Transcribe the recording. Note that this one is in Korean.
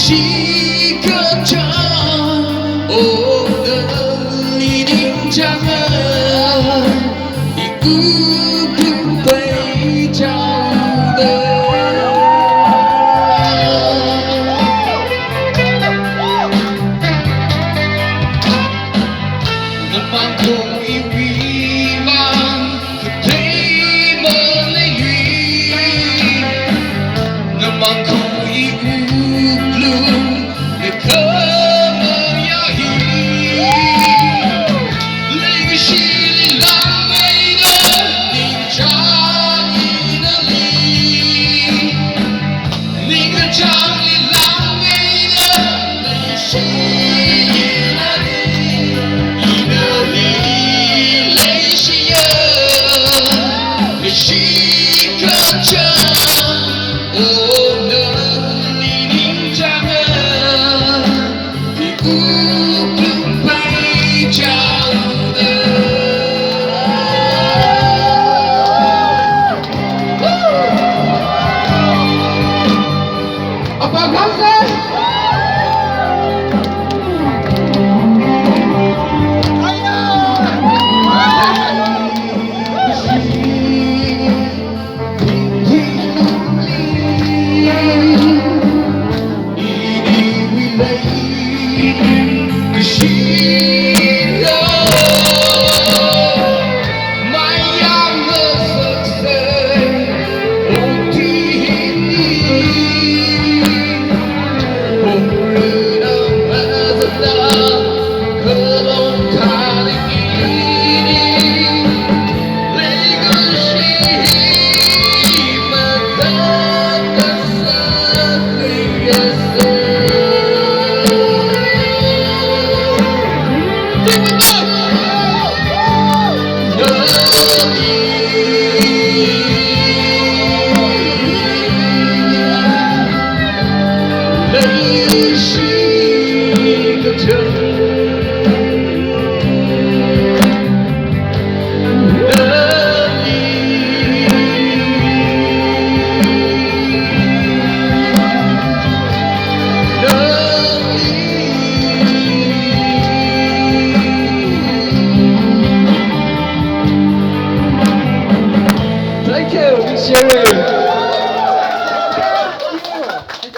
시켜져 오늘 이 등장은 이 우픈 회자우대 너만고 이 위만 그대의 멀리 위 너만고 이 우플 내 커머야 히 내게 실리 랑웨이는 닌자니 너리 네가 장리 랑웨이는 내 실리 너리 이너리 레이시여 내 시켜져 오늘 이 닌자는 이 우픈 회자우대 아빠 감사 Thank you, Sherry.